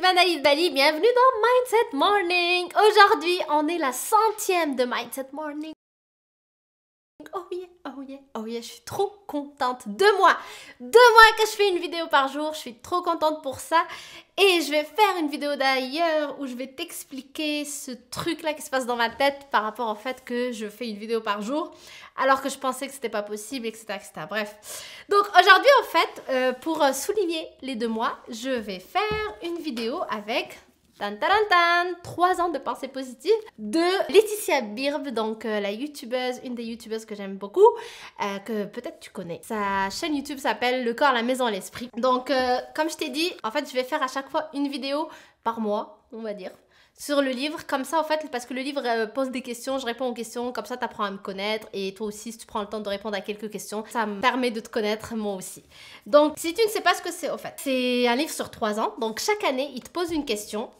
Vanalide Bali, bienvenue dans Mindset Morning. Aujourd'hui, on est la 100e de Mindset Morning. Oh yeah, oh yeah, oh yeah, je suis trop contente. 2 mois que je fais une vidéo par jour, je suis trop contente pour ça. Et je vais faire une vidéo d'ailleurs où je vais t'expliquer ce truc-là qui se passe dans ma tête par rapport au fait que je fais une vidéo par jour alors que je pensais que c'était pas possible, etc., etc. Bref. Donc aujourd'hui, en fait, pour souligner les 2 mois, je vais faire une vidéo avec... 3 ans de pensée positive de Laetitia Birb, donc la youtubeuse, une des youtubeuses que j'aime beaucoup, que peut-être tu connais. Sa chaîne YouTube s'appelle Le corps, la maison, l'esprit. Donc comme je t'ai dit, en fait je vais faire à chaque fois une vidéo par mois, on va dire, sur le livre, comme ça en fait, parce que le livre pose des questions, je réponds aux questions, comme ça tu apprends à me connaître et toi aussi si tu prends le temps de répondre à quelques questions, ça me permet de te connaître moi aussi. Donc si tu ne sais pas ce que c'est au fait, c'est un livre sur 3 ans, donc chaque année il te pose une question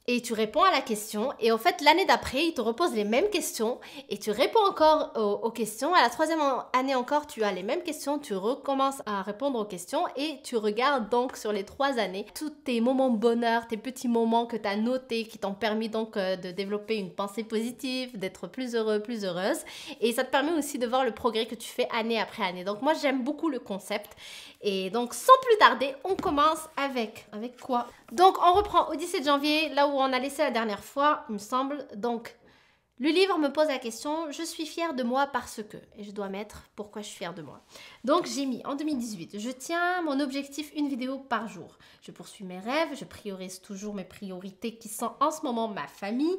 et tu réponds à la question et en fait l'année d'après il te repose les mêmes questions et tu réponds encore aux questions. À la 3e année encore tu as les mêmes questions, tu recommences à répondre aux questions et tu regardes donc sur les 3 années tous tes moments de bonheur, tes petits moments que tu as notés qui t'ont permis donc de développer une pensée positive, d'être plus heureux, plus heureuse, et ça te permet aussi de voir le progrès que tu fais année après année. Donc moi j'aime beaucoup le concept et donc sans plus tarder on commence avec quoi? Donc on reprend au 17 janvier là où on a laissé la dernière fois, il me semble. Donc, le livre me pose la question, je suis fière de moi parce que, et je dois mettre pourquoi je suis fière de moi. Donc, j'ai mis en 2018, je tiens mon objectif une vidéo par jour. Je poursuis mes rêves, je priorise toujours mes priorités qui sont en ce moment ma famille,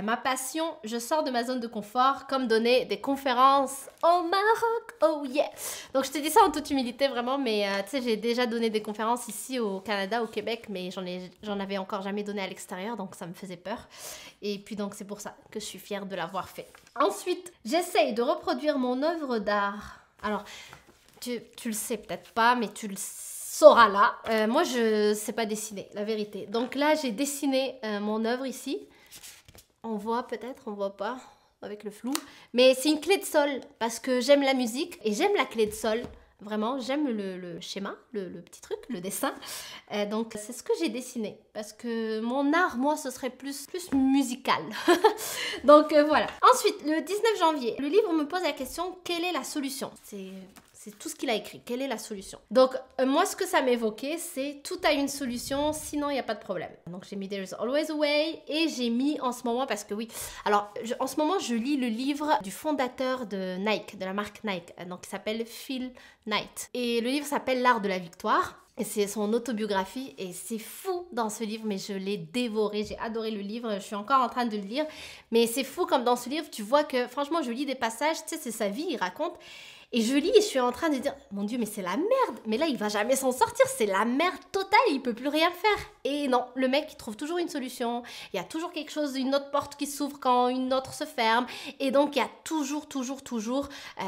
ma passion, je sors de ma zone de confort, comme donner des conférences au Maroc, oh yeah. Donc, je te dis ça en toute humilité vraiment, mais tu sais, j'ai déjà donné des conférences ici au Canada, au Québec, mais j'en avais encore jamais donné à l'extérieur, donc ça me faisait peur. Et puis donc, c'est pour ça que je suis fière de l'avoir fait. Ensuite, j'essaye de reproduire mon œuvre d'art. Alors, tu le sais peut-être pas, mais tu le sauras là. Moi, je sais pas dessiner, la vérité. Donc là, j'ai dessiné mon œuvre ici. On voit peut-être, on voit pas avec le flou. Mais c'est une clé de sol parce que j'aime la musique et j'aime la clé de sol. Vraiment, j'aime le schéma, le petit truc, le dessin. Donc, c'est ce que j'ai dessiné. Parce que mon art, moi, ce serait plus musical. Donc, voilà. Ensuite, le 19 janvier, le livre me pose la question, quelle est la solution? C'est tout ce qu'il a écrit. Quelle est la solution? Donc, moi, ce que ça m'évoquait, c'est tout a une solution, sinon il n'y a pas de problème. Donc, j'ai mis There's Always a Way et j'ai mis en ce moment, parce que oui, alors, en ce moment, je lis le livre du fondateur de Nike, de la marque Nike, donc il s'appelle Phil Knight. Et le livre s'appelle L'art de la victoire. Et c'est son autobiographie et c'est fou dans ce livre, mais je l'ai dévoré, j'ai adoré le livre, je suis encore en train de le lire. Mais c'est fou comme dans ce livre, tu vois que franchement, je lis des passages, tu sais, c'est sa vie, il raconte. Et je lis et je suis en train de dire, mon Dieu, mais c'est la merde. Mais là, il va jamais s'en sortir. C'est la merde totale. Il peut plus rien faire. Et non, le mec, il trouve toujours une solution. Il y a toujours quelque chose, une autre porte qui s'ouvre quand une autre se ferme. Et donc, il y a toujours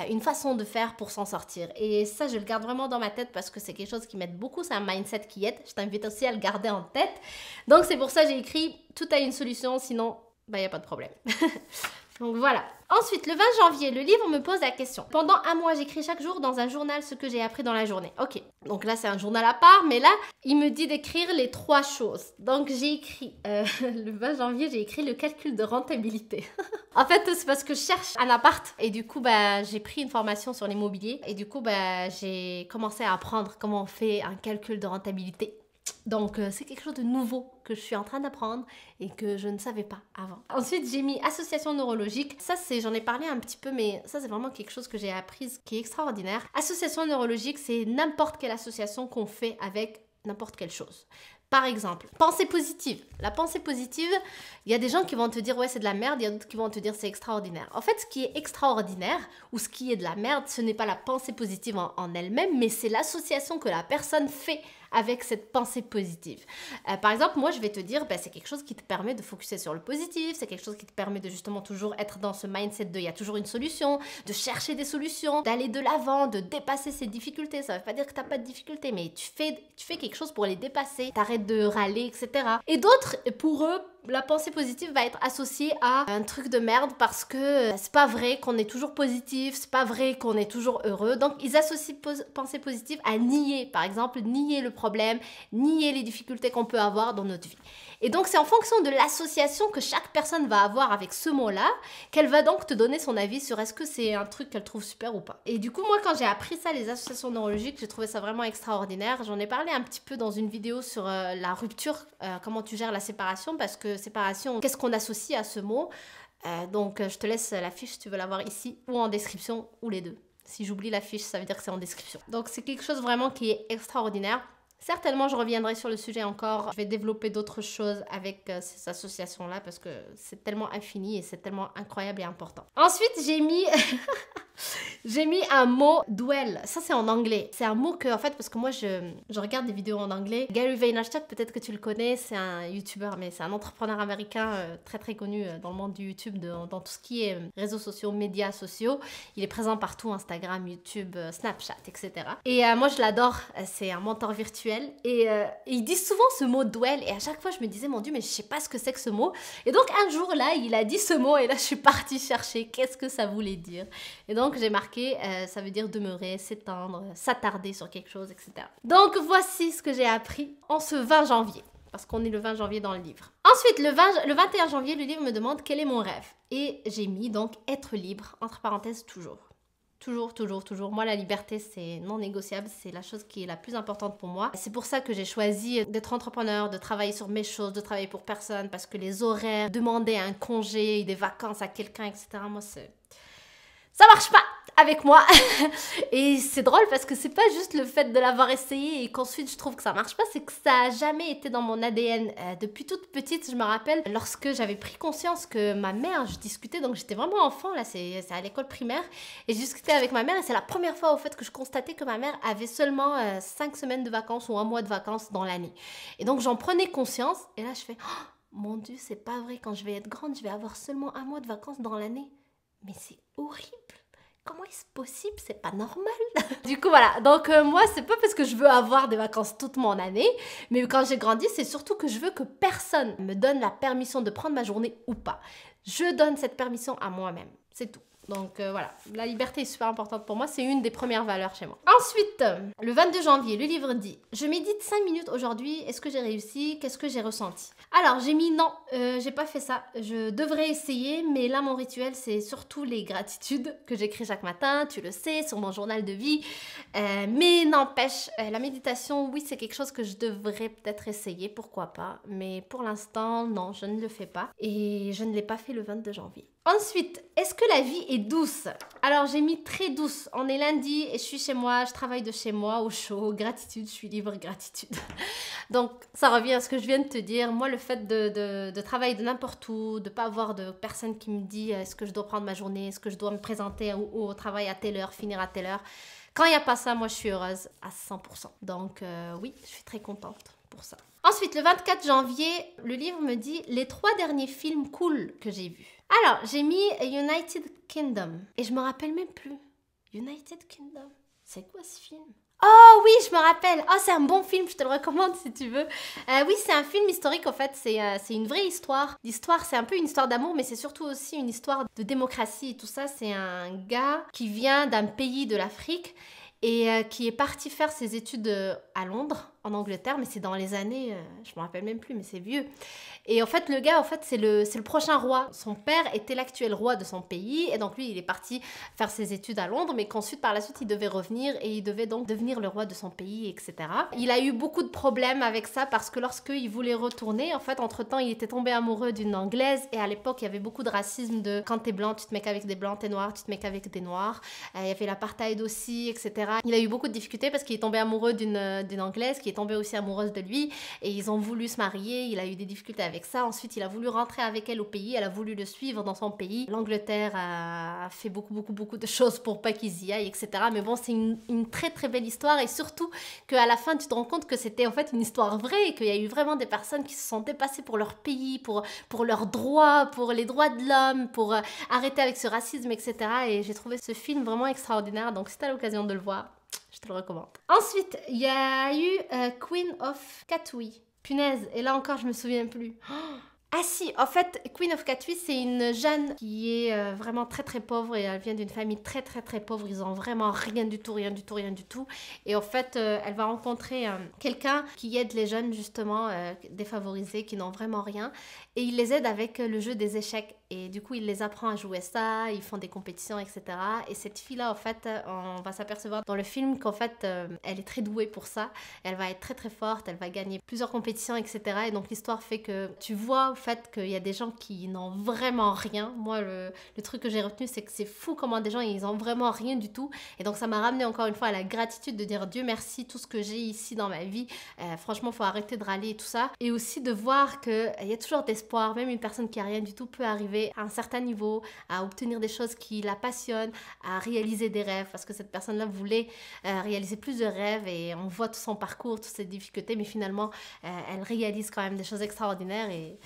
une façon de faire pour s'en sortir. Et ça, je le garde vraiment dans ma tête parce que c'est quelque chose qui m'aide beaucoup. C'est un mindset qui aide. Je t'invite aussi à le garder en tête. Donc, c'est pour ça que j'ai écrit, tout a une solution. Sinon, bah, il n'y a pas de problème. Donc voilà. Ensuite, le 20 janvier, le livre me pose la question. Pendant 1 mois, j'écris chaque jour dans un journal ce que j'ai appris dans la journée. Ok, donc là, c'est un journal à part, mais là, il me dit d'écrire les 3 choses. Donc j'ai écrit, le 20 janvier, j'ai écrit le calcul de rentabilité. En fait, c'est parce que je cherche un appart et du coup, bah, j'ai pris une formation sur l'immobilier et du coup, bah, j'ai commencé à apprendre comment on fait un calcul de rentabilité. Donc, c'est quelque chose de nouveau que je suis en train d'apprendre et que je ne savais pas avant. Ensuite, j'ai mis association neurologique. Ça, j'en ai parlé un petit peu, mais ça, c'est vraiment quelque chose que j'ai appris qui est extraordinaire. Association neurologique, c'est n'importe quelle association qu'on fait avec n'importe quelle chose. Par exemple, pensée positive. La pensée positive, il y a des gens qui vont te dire « ouais, c'est de la merde », il y a d'autres qui vont te dire « c'est extraordinaire ». En fait, ce qui est extraordinaire ou ce qui est de la merde, ce n'est pas la pensée positive en elle-même, mais c'est l'association que la personne fait avec cette pensée positive. Par exemple, moi, je vais te dire, c'est quelque chose qui te permet de focuser sur le positif, c'est quelque chose qui te permet de justement toujours être dans ce mindset de « il y a toujours une solution », de chercher des solutions, d'aller de l'avant, de dépasser ses difficultés. Ça ne veut pas dire que tu n'as pas de difficultés, mais tu fais quelque chose pour les dépasser, t'arrêtes de râler, etc. Et d'autres, pour eux, la pensée positive va être associée à un truc de merde parce que c'est pas vrai qu'on est toujours positif, c'est pas vrai qu'on est toujours heureux. Donc ils associent pensée positive à nier, par exemple, nier le problème, nier les difficultés qu'on peut avoir dans notre vie. Et donc c'est en fonction de l'association que chaque personne va avoir avec ce mot-là qu'elle va donc te donner son avis sur est-ce que c'est un truc qu'elle trouve super ou pas. Et du coup, moi, quand j'ai appris ça, les associations neurologiques, j'ai trouvé ça vraiment extraordinaire. J'en ai parlé un petit peu dans une vidéo sur la rupture, comment tu gères la séparation, parce que séparation, qu'est-ce qu'on associe à ce mot? Donc je te laisse la fiche si tu veux la voir ici ou en description ou les deux. Si j'oublie la fiche, ça veut dire que c'est en description. Donc c'est quelque chose vraiment qui est extraordinaire. Certainement, je reviendrai sur le sujet encore. Je vais développer d'autres choses avec ces associations-là parce que c'est tellement infini et c'est tellement incroyable et important. Ensuite, j'ai mis... J'ai mis un mot dwell, ça c'est en anglais. C'est un mot que, en fait, parce que moi je regarde des vidéos en anglais. Gary Vaynerchuk, peut-être que tu le connais, c'est un YouTuber, mais c'est un entrepreneur américain très très connu dans le monde du YouTube, dans tout ce qui est réseaux sociaux, médias sociaux. Il est présent partout, Instagram, YouTube, Snapchat, etc. Et moi je l'adore, c'est un mentor virtuel. Et il dit souvent ce mot dwell, et à chaque fois je me disais, mon Dieu, mais je sais pas ce que c'est que ce mot. Et donc un jour là, il a dit ce mot, et là je suis partie chercher qu'est-ce que ça voulait dire. Et donc j'ai marqué, ça veut dire demeurer, s'étendre, s'attarder sur quelque chose, etc. Donc voici ce que j'ai appris en ce 20 janvier, parce qu'on est le 20 janvier dans le livre. Ensuite, le 21 janvier, le livre me demande quel est mon rêve. Et j'ai mis donc être libre, entre parenthèses, toujours. Toujours, toujours, toujours. Moi, la liberté, c'est non négociable. C'est la chose qui est la plus importante pour moi. C'est pour ça que j'ai choisi d'être entrepreneur, de travailler sur mes choses, de travailler pour personne, parce que les horaires, demander un congé, des vacances à quelqu'un, etc., moi, ça marche pas avec moi. Et c'est drôle parce que c'est pas juste le fait de l'avoir essayé et qu'ensuite je trouve que ça marche pas, c'est que ça a jamais été dans mon ADN. Depuis toute petite, je me rappelle, lorsque j'avais pris conscience que ma mère, je discutais, donc j'étais vraiment enfant, là c'est à l'école primaire, et je discutais avec ma mère et c'est la première fois au fait que je constatais que ma mère avait seulement 5 semaines de vacances ou un mois de vacances dans l'année. Et donc j'en prenais conscience et là je fais oh, mon Dieu, c'est pas vrai, quand je vais être grande, je vais avoir seulement un mois de vacances dans l'année. Mais c'est horrible. Comment est-ce possible? C'est pas normal. Du coup, voilà. Donc, moi, c'est pas parce que je veux avoir des vacances toute mon année, mais quand j'ai grandi, c'est surtout que je veux que personne me donne la permission de prendre ma journée ou pas. Je donne cette permission à moi-même. C'est tout. Donc voilà, la liberté est super importante pour moi, c'est une des premières valeurs chez moi. Ensuite, le 22 janvier, le livre dit « Je médite 5 minutes aujourd'hui, est-ce que j'ai réussi? Qu'est-ce que j'ai ressenti ?» Alors, j'ai mis « Non, j'ai pas fait ça, je devrais essayer, mais là, mon rituel, c'est surtout les gratitudes que j'écris chaque matin, tu le sais, sur mon journal de vie. Mais n'empêche, la méditation, oui, c'est quelque chose que je devrais peut-être essayer, pourquoi pas, mais pour l'instant, non, je ne le fais pas et je ne l'ai pas fait le 22 janvier. Ensuite, est-ce que la vie est douce? Alors, j'ai mis très douce. On est lundi et je suis chez moi, je travaille de chez moi au chaud. Gratitude, je suis libre, gratitude. Donc, ça revient à ce que je viens de te dire. Moi, le fait de travailler de n'importe où, de ne pas avoir de personne qui me dit est-ce que je dois prendre ma journée, est-ce que je dois me présenter au travail à telle heure, finir à telle heure. Quand il n'y a pas ça, moi, je suis heureuse à 100%. Donc, oui, je suis très contente pour ça. Ensuite, le 24 janvier, le livre me dit les 3 derniers films cool que j'ai vus. Alors, j'ai mis United Kingdom et je me rappelle même plus. United Kingdom, c'est quoi ce film? Oh oui, je me rappelle. Oh, c'est un bon film, je te le recommande si tu veux. Oui, c'est un film historique en fait, c'est une vraie histoire. L'histoire, c'est un peu une histoire d'amour, mais c'est surtout aussi une histoire de démocratie et tout ça. C'est un gars qui vient d'un pays de l'Afrique et qui est parti faire ses études à Londres, en Angleterre, mais c'est dans les années, je me rappelle même plus, mais c'est vieux. Et en fait, le gars, en fait, c'est le prochain roi. Son père était l'actuel roi de son pays, et donc lui, il est parti faire ses études à Londres, mais qu'ensuite, par la suite, il devait revenir, et il devait donc devenir le roi de son pays, etc. Il a eu beaucoup de problèmes avec ça, parce que lorsqu'il voulait retourner, en fait, entre-temps, il était tombé amoureux d'une Anglaise, et à l'époque, il y avait beaucoup de racisme de quand t'es blanc, tu te mets qu'avec des blancs, t'es noir, tu te mets qu'avec des noirs. Il y avait l'apartheid aussi, etc. Il a eu beaucoup de difficultés, parce qu'il est tombé amoureux d'une Anglaise, qui est tombée aussi amoureuse de lui, et ils ont voulu se marier, il a eu des difficultés avec ça. Ensuite, il a voulu rentrer avec elle au pays, elle a voulu le suivre dans son pays. L'Angleterre a fait beaucoup de choses pour pas qu'ils y aillent, etc. Mais bon, c'est une très très belle histoire, et surtout qu'à la fin, tu te rends compte que c'était en fait une histoire vraie, et qu'il y a eu vraiment des personnes qui se sont dépassées pour leur pays, pour leurs droits, pour les droits de l'homme, pour arrêter avec ce racisme, etc. Et j'ai trouvé ce film vraiment extraordinaire, donc si tu as l'occasion de le voir, je te le recommande. Ensuite, il y a eu Queen of Katwe. Punaise, et là encore, je me souviens plus. Oh, Ah si, en fait, Queen of Katwe, c'est une jeune qui est vraiment très très pauvre et elle vient d'une famille très très très pauvre. Ils ont vraiment rien du tout, rien du tout, rien du tout. Et en fait, elle va rencontrer quelqu'un qui aide les jeunes justement défavorisés, qui n'ont vraiment rien. Et il les aide avec le jeu des échecs. Et du coup, il les apprend à jouer ça, ils font des compétitions, etc. Et cette fille-là, en fait, on va s'apercevoir dans le film qu'en fait, elle est très douée pour ça. Elle va être très très forte, elle va gagner plusieurs compétitions, etc. Et donc l'histoire fait que tu vois au fait qu'il y a des gens qui n'ont vraiment rien. Moi, le truc que j'ai retenu, c'est que c'est fou comment des gens, ils ont vraiment rien du tout. Et donc ça m'a ramené encore une fois à la gratitude de dire Dieu merci, tout ce que j'ai ici dans ma vie. Franchement, il faut arrêter de râler et tout ça. Et aussi de voir qu'il y a toujours d'espoir. Même une personne qui a rien du tout peut arriver à un certain niveau, à obtenir des choses qui la passionnent, à réaliser des rêves. Parce que cette personne-là voulait réaliser plus de rêves et on voit tout son parcours, toutes ses difficultés, mais finalement, elle réalise quand même des choses extraordinaires et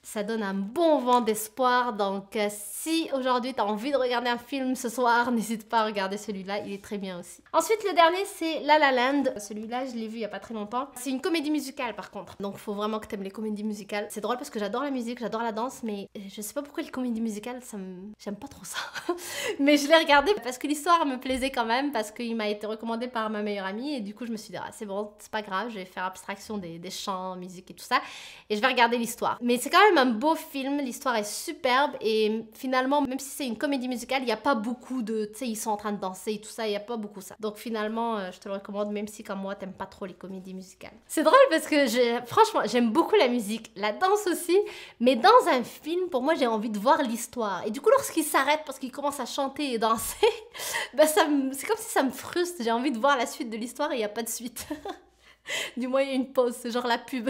ça donne un bon vent d'espoir. Donc, si aujourd'hui tu as envie de regarder un film ce soir, n'hésite pas à regarder celui-là, il est très bien aussi. Ensuite, le dernier, c'est La La Land. Celui-là, je l'ai vu il y a pas très longtemps. C'est une comédie musicale par contre. Donc, il faut vraiment que tu aimes les comédies musicales. C'est drôle parce que j'adore la musique, j'adore la danse, mais je sais pas pourquoi les comédies musicales, j'aime pas trop ça. Mais je l'ai regardé parce que l'histoire me plaisait quand même, parce qu'il m'a été recommandé par ma meilleure amie et du coup, je me suis dit, ah, c'est bon, c'est pas grave, je vais faire abstraction des chants, musique et tout ça et je vais regarder l'histoire. Mais c'est quand même un beau film, l'histoire est superbe et finalement, même si c'est une comédie musicale, il n'y a pas beaucoup de, tu sais, ils sont en train de danser et tout ça, il n'y a pas beaucoup ça. Donc finalement, je te le recommande, même si comme moi, t'aimes pas trop les comédies musicales. C'est drôle parce que franchement, j'aime beaucoup la musique, la danse aussi, mais dans un film, pour moi, j'ai envie de voir l'histoire. Et du coup, lorsqu'il s'arrête parce qu'il commence à chanter et danser, ben c'est comme si ça me frustre, j'ai envie de voir la suite de l'histoire et il n'y a pas de suite. Du moins, il y a une pause, c'est genre la pub.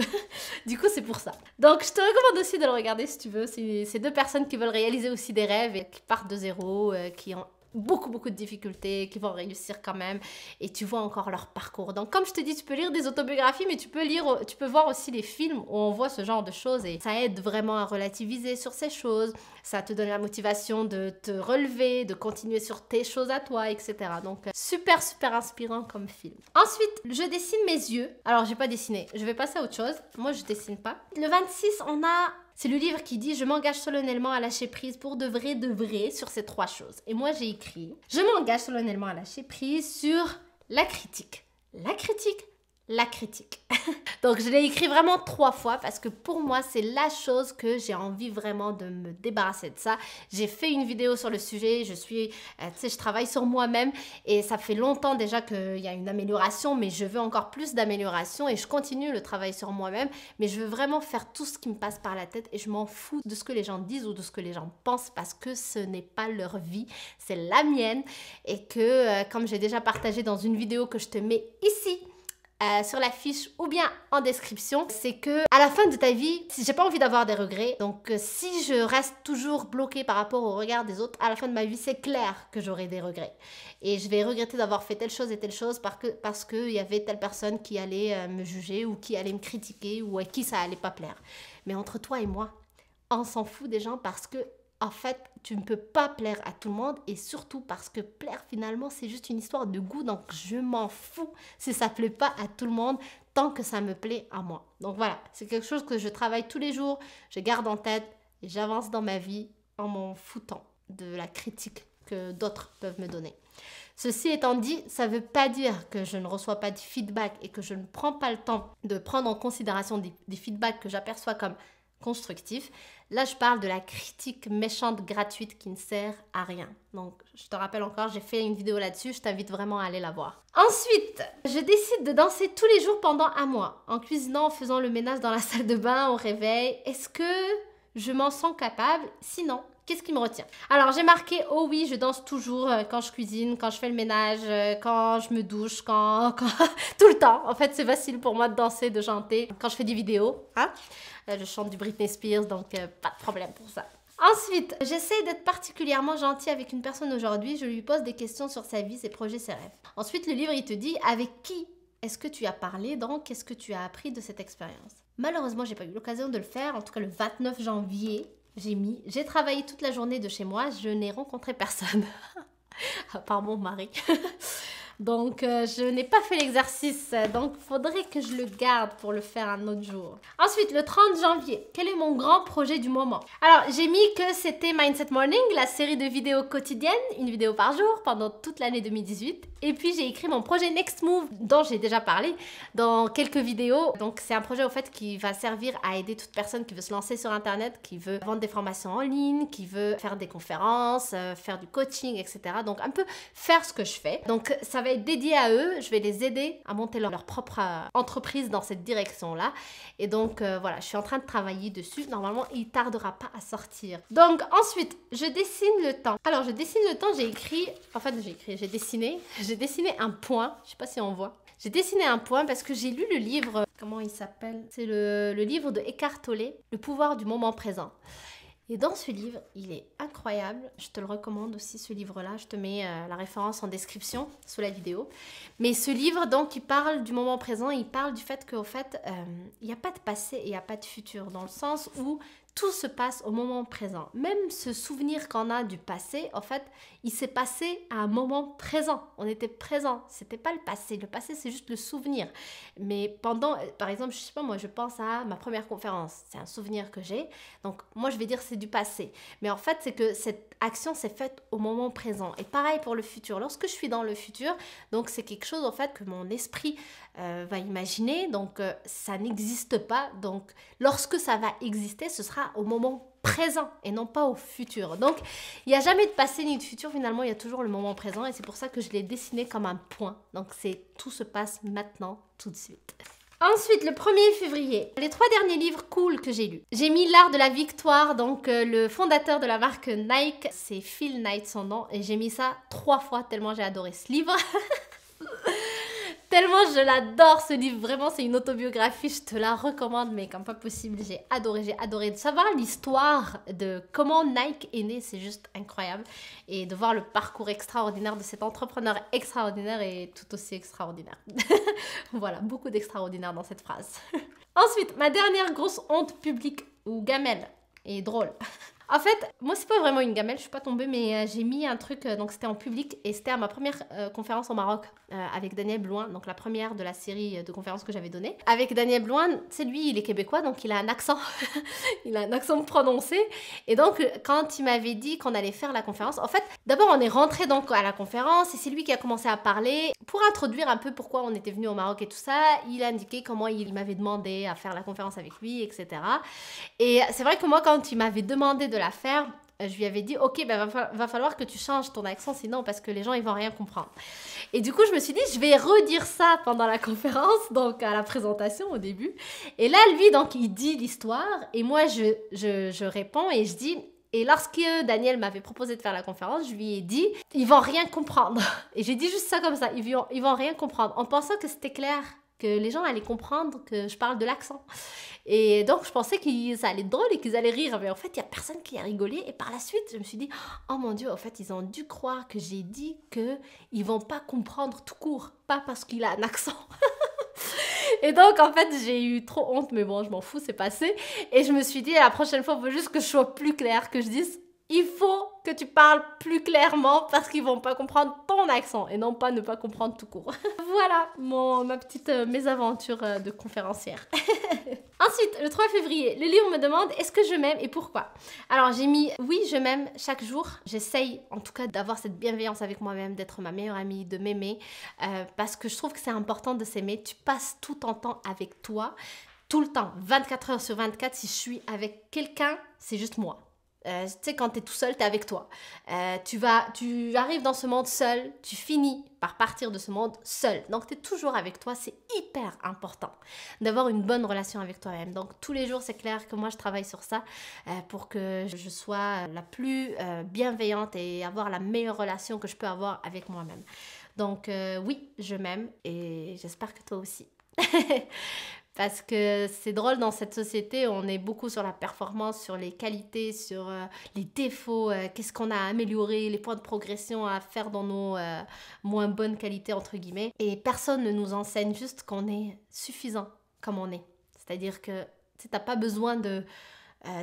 Du coup, c'est pour ça. Donc, je te recommande aussi de le regarder si tu veux. C'est deux personnes qui veulent réaliser aussi des rêves et qui partent de zéro, qui ont beaucoup de difficultés, qui vont réussir quand même, et tu vois encore leur parcours. Donc comme je te dis, tu peux lire des autobiographies, mais tu peux voir aussi les films où on voit ce genre de choses et ça aide vraiment à relativiser sur ces choses, ça te donne la motivation de te relever, de continuer sur tes choses à toi, etc. Donc super inspirant comme film. Ensuite, je dessine mes yeux. Alors j'ai pas dessiné, je vais passer à autre chose. Moi je dessine pas. Le 26, on a... C'est le livre qui dit « Je m'engage solennellement à lâcher prise pour de vrai sur ces 3 choses. » Et moi, j'ai écrit « Je m'engage solennellement à lâcher prise sur la critique. La critique. » Donc, je l'ai écrit vraiment 3 fois parce que pour moi, c'est la chose que j'ai envie vraiment de me débarrasser de ça. J'ai fait une vidéo sur le sujet, tu sais, je travaille sur moi-même et ça fait longtemps déjà qu'il y a une amélioration, mais je veux encore plus d'amélioration et je continue le travail sur moi-même, mais je veux vraiment faire tout ce qui me passe par la tête et je m'en fous de ce que les gens disent ou de ce que les gens pensent parce que ce n'est pas leur vie, c'est la mienne et que, comme j'ai déjà partagé dans une vidéo que je te mets ici, sur la fiche ou bien en description, c'est que à la fin de ta vie, si j'ai pas envie d'avoir des regrets, donc si je reste toujours bloquée par rapport au regard des autres, à la fin de ma vie, c'est clair que j'aurai des regrets. Et je vais regretter d'avoir fait telle chose et telle chose parce que y avait telle personne qui allait me juger ou qui allait me critiquer ou à qui ça allait pas plaire. Mais entre toi et moi, on s'en fout des gens parce que en fait, tu ne peux pas plaire à tout le monde et surtout parce que plaire finalement c'est juste une histoire de goût, donc je m'en fous si ça plaît pas à tout le monde tant que ça me plaît à moi. Donc voilà, c'est quelque chose que je travaille tous les jours, je garde en tête et j'avance dans ma vie en m'en foutant de la critique que d'autres peuvent me donner. Ceci étant dit, ça ne veut pas dire que je ne reçois pas de feedback et que je ne prends pas le temps de prendre en considération des feedbacks que j'aperçois comme constructif. Là, je parle de la critique méchante gratuite qui ne sert à rien. Donc, je te rappelle encore, j'ai fait une vidéo là-dessus, je t'invite vraiment à aller la voir. Ensuite, je décide de danser tous les jours pendant un mois, en cuisinant, en faisant le ménage dans la salle de bain, au réveil. Est-ce que je m'en sens capable? Sinon, qu'est-ce qui me retient? Alors, j'ai marqué, oh oui, je danse toujours quand je cuisine, quand je fais le ménage, quand je me douche, tout le temps. En fait, c'est facile pour moi de danser, de chanter. Quand je fais des vidéos, hein? Je chante du Britney Spears, donc pas de problème pour ça. Ensuite, j'essaie d'être particulièrement gentille avec une personne aujourd'hui. Je lui pose des questions sur sa vie, ses projets, ses rêves. Ensuite, le livre, il te dit, avec qui est-ce que tu as parlé, donc qu'est-ce que tu as appris de cette expérience? Malheureusement, j'ai pas eu l'occasion de le faire. En tout cas, le 29 janvier, j'ai travaillé toute la journée de chez moi, je n'ai rencontré personne, à part mon mari. Donc, je n'ai pas fait l'exercice. Donc, il faudrait que je le garde pour le faire un autre jour. Ensuite, le 30 janvier, quel est mon grand projet du moment? Alors, j'ai mis que c'était Mindset Morning, la série de vidéos quotidiennes, une vidéo par jour pendant toute l'année 2018. Et puis, j'ai écrit mon projet Next Move, dont j'ai déjà parlé dans quelques vidéos. Donc, c'est un projet au fait qui va servir à aider toute personne qui veut se lancer sur Internet, qui veut vendre des formations en ligne, qui veut faire des conférences, faire du coaching, etc. Donc, un peu faire ce que je fais. Donc, ça va être dédié à eux. Je vais les aider à monter leur propre entreprise dans cette direction-là. Et donc, voilà, je suis en train de travailler dessus. Normalement, il ne tardera pas à sortir. Donc, ensuite, je dessine le temps. Alors, je dessine le temps, j'ai dessiné un point. Je ne sais pas si on voit. J'ai dessiné un point parce que j'ai lu le livre, comment il s'appelle? C'est le livre de Eckhart Tolle, Le pouvoir du moment présent. Et dans ce livre, il est incroyable. Je te le recommande aussi, ce livre-là. Je te mets la référence en description sous la vidéo. Mais ce livre, donc, il parle du moment présent. Il parle du fait qu'au fait, il n'y a pas de passé et il n'y a pas de futur. Dans le sens où tout se passe au moment présent. Même ce souvenir qu'on a du passé, en fait, il s'est passé à un moment présent. On était présent. C'était pas le passé. Le passé, c'est juste le souvenir. Mais par exemple, je sais pas, moi, je pense à ma première conférence. C'est un souvenir que j'ai. Donc, moi, je vais dire c'est du passé. Mais en fait, c'est que cette action s'est faite au moment présent. Et pareil pour le futur. Lorsque je suis dans le futur, donc c'est quelque chose, en fait, que mon esprit va imaginer. Donc, ça n'existe pas. Donc, lorsque ça va exister, ce sera au moment présent et non pas au futur. Donc, il n'y a jamais de passé ni de futur. Finalement, il y a toujours le moment présent. Et c'est pour ça que je l'ai dessiné comme un point. Donc, tout se passe maintenant, tout de suite. Ensuite, le 1er février, les 3 derniers livres cool que j'ai lus. J'ai mis L'Art de la Victoire, donc le fondateur de la marque Nike, c'est Phil Knight son nom, et j'ai mis ça 3 fois tellement j'ai adoré ce livre. Tellement je l'adore ce livre, vraiment c'est une autobiographie, je te la recommande mais comme pas possible, j'ai adoré de savoir l'histoire de comment Nike est né, c'est juste incroyable et de voir le parcours extraordinaire de cet entrepreneur extraordinaire et tout aussi extraordinaire. Voilà, beaucoup d'extraordinaire dans cette phrase. Ensuite, ma dernière grosse honte publique ou gamelle et drôle. En fait, moi, c'est pas vraiment une gamelle, je suis pas tombée, mais j'ai mis un truc, donc c'était en public, et c'était à ma première conférence au Maroc avec Daniel Blouin, donc la première de la série de conférences que j'avais donnée. Avec Daniel Blouin, c'est lui, il est québécois, donc il a un accent, il a un accent prononcé, et donc quand il m'avait dit qu'on allait faire la conférence, en fait, d'abord on est rentré donc à la conférence, et c'est lui qui a commencé à parler, pour introduire un peu pourquoi on était venu au Maroc et tout ça, il a indiqué comment il m'avait demandé à faire la conférence avec lui, etc. Et c'est vrai que moi, quand il m'avait demandé de la faire, je lui avais dit ok, ben va falloir que tu changes ton accent sinon parce que les gens ils vont rien comprendre. Et du coup je me suis dit je vais redire ça pendant la conférence, donc à la présentation au début, et là lui donc il dit l'histoire et moi je réponds et je dis et lorsque Daniel m'avait proposé de faire la conférence, je lui ai dit ils vont rien comprendre, et j'ai dit juste ça comme ça, ils vont rien comprendre, en pensant que c'était clair, que les gens allaient comprendre que je parle de l'accent. Et donc, je pensais que ça allait être drôle et qu'ils allaient rire. Mais en fait, il n'y a personne qui a rigolé. Et par la suite, je me suis dit, oh mon Dieu, en fait, ils ont dû croire que j'ai dit qu'ils ne vont pas comprendre tout court. Pas parce qu'il a un accent. Et donc, en fait, j'ai eu trop honte. Mais bon, je m'en fous, c'est passé. Et je me suis dit, la prochaine fois, il faut juste que je sois plus claire, que je dise... Il faut que tu parles plus clairement parce qu'ils vont pas comprendre ton accent et non pas ne pas comprendre tout court. Voilà ma petite mésaventure de conférencière. Ensuite, le 3 février, le livre me demande est-ce que je m'aime et pourquoi. Alors j'ai mis oui, je m'aime chaque jour. J'essaye en tout cas d'avoir cette bienveillance avec moi-même, d'être ma meilleure amie, de m'aimer parce que je trouve que c'est important de s'aimer. Tu passes tout ton temps avec toi, tout le temps, 24 heures sur 24. Si je suis avec quelqu'un, c'est juste moi. Tu sais, quand tu es tout seul, tu es avec toi. Tu arrives dans ce monde seul, tu finis par partir de ce monde seul. Donc, tu es toujours avec toi. C'est hyper important d'avoir une bonne relation avec toi-même. Donc, tous les jours, c'est clair que moi, je travaille sur ça pour que je sois la plus bienveillante et avoir la meilleure relation que je peux avoir avec moi-même. Donc, oui, je m'aime et j'espère que toi aussi. Parce que c'est drôle, dans cette société, on est beaucoup sur la performance, sur les qualités, sur les défauts, qu'est-ce qu'on a à améliorer, les points de progression à faire dans nos moins bonnes qualités, entre guillemets. Et personne ne nous enseigne juste qu'on est suffisant comme on est. C'est-à-dire que tu n'as pas besoin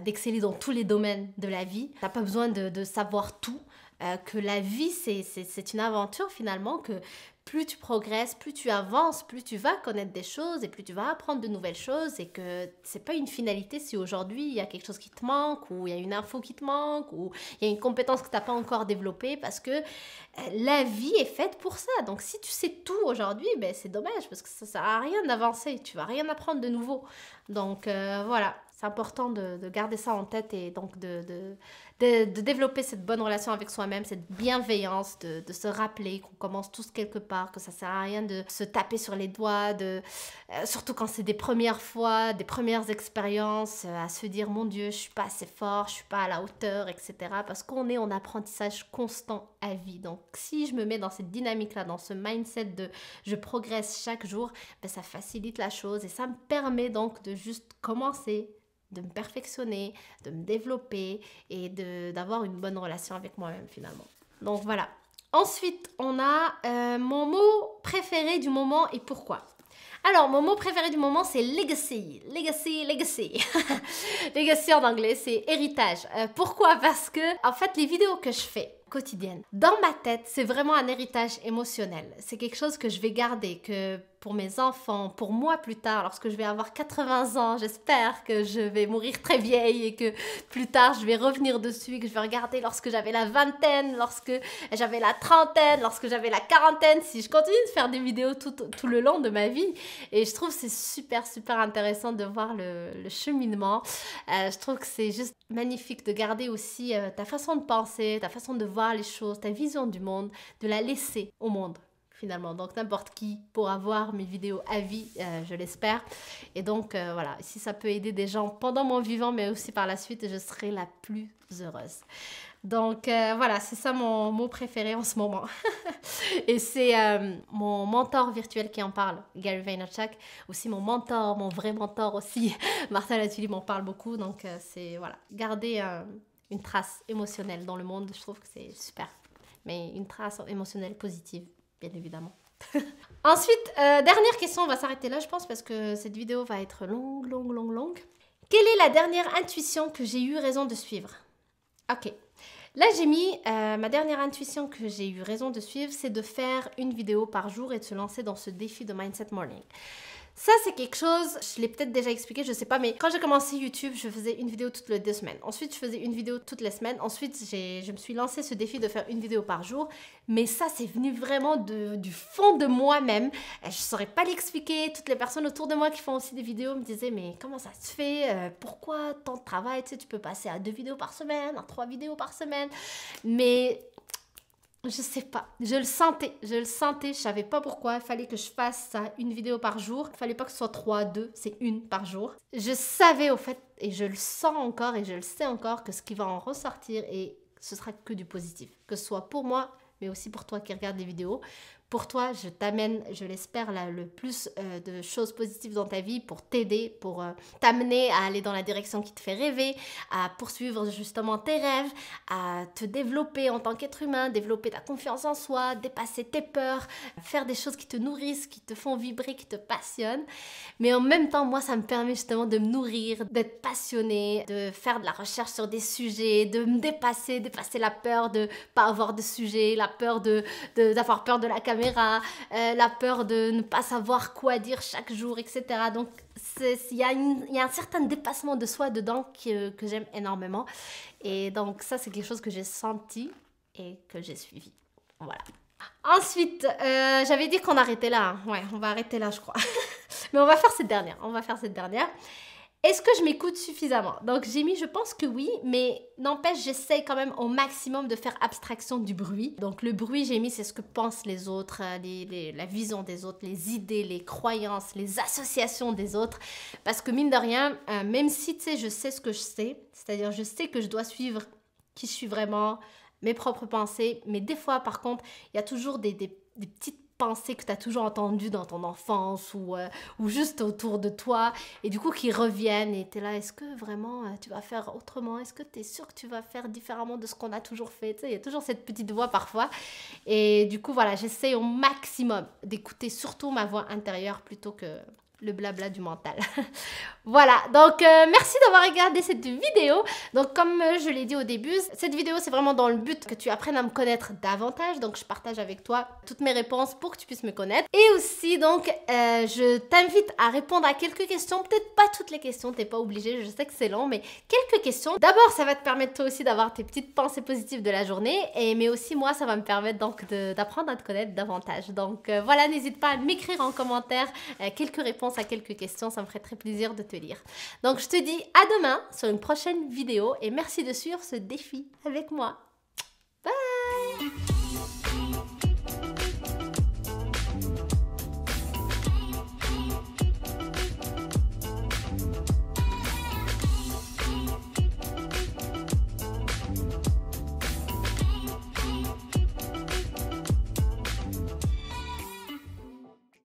d'exceller dans tous les domaines de la vie, tu n'as pas besoin de savoir tout. Que la vie, c'est une aventure finalement, que plus tu progresses, plus tu avances, plus tu vas connaître des choses et plus tu vas apprendre de nouvelles choses et que c'est pas une finalité si aujourd'hui il y a quelque chose qui te manque ou il y a une info qui te manque ou il y a une compétence que tu n'as pas encore développée parce que la vie est faite pour ça. Donc si tu sais tout aujourd'hui, ben, c'est dommage parce que ça sert à rien d'avancer, tu vas rien apprendre de nouveau. Donc voilà, c'est important de garder ça en tête et donc de développer cette bonne relation avec soi-même, cette bienveillance, de se rappeler qu'on commence tous quelque part, que ça sert à rien de se taper sur les doigts, surtout quand c'est des premières fois, des premières expériences, à se dire mon Dieu, je suis pas assez fort, je suis pas à la hauteur, etc. Parce qu'on est en apprentissage constant à vie. Donc si je me mets dans cette dynamique-là, dans ce mindset de je progresse chaque jour, ben, ça facilite la chose et ça me permet donc de juste commencer, de me perfectionner, de me développer et d'avoir une bonne relation avec moi-même finalement. Donc voilà. Ensuite, on a mon mot préféré du moment et pourquoi. Alors, mon mot préféré du moment, c'est legacy. Legacy, legacy. Legacy en anglais, c'est héritage. Pourquoi? Parce que, en fait, les vidéos que je fais quotidiennes, dans ma tête, c'est vraiment un héritage émotionnel. C'est quelque chose que je vais garder, que pour mes enfants, pour moi plus tard, lorsque je vais avoir 80 ans, j'espère que je vais mourir très vieille et que plus tard, je vais revenir dessus et que je vais regarder lorsque j'avais la vingtaine, lorsque j'avais la trentaine, lorsque j'avais la quarantaine, si je continue de faire des vidéos tout le long de ma vie. Et je trouve que c'est super, super intéressant de voir le cheminement. Je trouve que c'est juste magnifique de garder aussi ta façon de penser, ta façon de voir les choses, ta vision du monde, de la laisser au monde. Finalement, donc n'importe qui pourra voir mes vidéos à vie, je l'espère. Et donc voilà, si ça peut aider des gens pendant mon vivant, mais aussi par la suite, je serai la plus heureuse. Donc voilà, c'est ça mon mot préféré en ce moment. Et c'est mon mentor virtuel qui en parle, Gary Vaynerchuk. Aussi mon mentor, mon vrai mentor aussi, Martin Latuli m'en parle beaucoup. Donc c'est voilà, garder une trace émotionnelle dans le monde, je trouve que c'est super. Mais une trace émotionnelle positive. Bien évidemment. Ensuite, dernière question, on va s'arrêter là je pense parce que cette vidéo va être longue. Quelle est la dernière intuition que j'ai eu raison de suivre? Ok, là j'ai mis ma dernière intuition que j'ai eu raison de suivre, c'est de faire une vidéo par jour et de se lancer dans ce défi de Mindset Morning. Ça, c'est quelque chose, je l'ai peut-être déjà expliqué, je sais pas, mais quand j'ai commencé YouTube, je faisais une vidéo toutes les 2 semaines. Ensuite, je faisais une vidéo toutes les semaines. Ensuite, je me suis lancé ce défi de faire une vidéo par jour. Mais ça, c'est venu vraiment du fond de moi-même. Je saurais pas l'expliquer. Toutes les personnes autour de moi qui font aussi des vidéos me disaient, mais comment ça se fait? Pourquoi tant de travail? Tu sais, tu peux passer à 2 vidéos par semaine, à 3 vidéos par semaine. Mais je sais pas, je le sentais, je savais pas pourquoi, il fallait que je fasse ça, une vidéo par jour, il fallait pas que ce soit 3, 2, c'est une par jour. Je savais au fait, et je le sens encore, et je le sais encore, que ce qui va en ressortir, et ce sera que du positif, que ce soit pour moi, mais aussi pour toi qui regarde les vidéos. Pour toi, je t'amène, je l'espère, le plus de choses positives dans ta vie pour t'aider, pour t'amener à aller dans la direction qui te fait rêver, à poursuivre justement tes rêves, à te développer en tant qu'être humain, développer ta confiance en soi, dépasser tes peurs, faire des choses qui te nourrissent, qui te font vibrer, qui te passionnent. Mais en même temps, moi, ça me permet justement de me nourrir, d'être passionnée, de faire de la recherche sur des sujets, de me dépasser la peur de pas avoir de sujet, la peur d'avoir peur de la caméra, la peur de ne pas savoir quoi dire chaque jour, etc. Donc, il y a un certain dépassement de soi dedans que j'aime énormément. Et donc, ça, c'est quelque chose que j'ai senti et que j'ai suivi. Voilà. Ensuite, j'avais dit qu'on arrêtait là. Hein. Ouais, on va arrêter là, je crois. Mais on va faire cette dernière. Est-ce que je m'écoute suffisamment? Donc j'ai mis, je pense que oui, mais n'empêche, j'essaye quand même au maximum de faire abstraction du bruit. Donc le bruit, j'ai mis, c'est ce que pensent les autres, la vision des autres, les idées, les croyances, les associations des autres. Parce que mine de rien, même si, tu sais, je sais ce que je sais, c'est-à-dire je sais que je dois suivre qui je suis vraiment, mes propres pensées, mais des fois, par contre, il y a toujours des petites pensées que tu as toujours entendues dans ton enfance ou juste autour de toi et du coup qui reviennent et tu es là, est-ce que vraiment tu vas faire autrement? Est-ce que tu es sûr que tu vas faire différemment de ce qu'on a toujours fait? Tu sais, il y a toujours cette petite voix parfois et du coup voilà, j'essaie au maximum d'écouter surtout ma voix intérieure plutôt que le blabla du mental. Voilà, donc merci d'avoir regardé cette vidéo. Donc comme je l'ai dit au début, cette vidéo c'est vraiment dans le but que tu apprennes à me connaître davantage. Donc je partage avec toi toutes mes réponses pour que tu puisses me connaître. Et aussi donc je t'invite à répondre à quelques questions. Peut-être pas toutes les questions, t'es pas obligé, je sais que c'est long, mais quelques questions. D'abord ça va te permettre toi aussi d'avoir tes petites pensées positives de la journée. Mais aussi moi ça va me permettre donc d'apprendre à te connaître davantage. Donc voilà, n'hésite pas à m'écrire en commentaire quelques réponses à quelques questions, ça me ferait très plaisir de te lire. Donc je te dis à demain sur une prochaine vidéo et merci de suivre ce défi avec moi.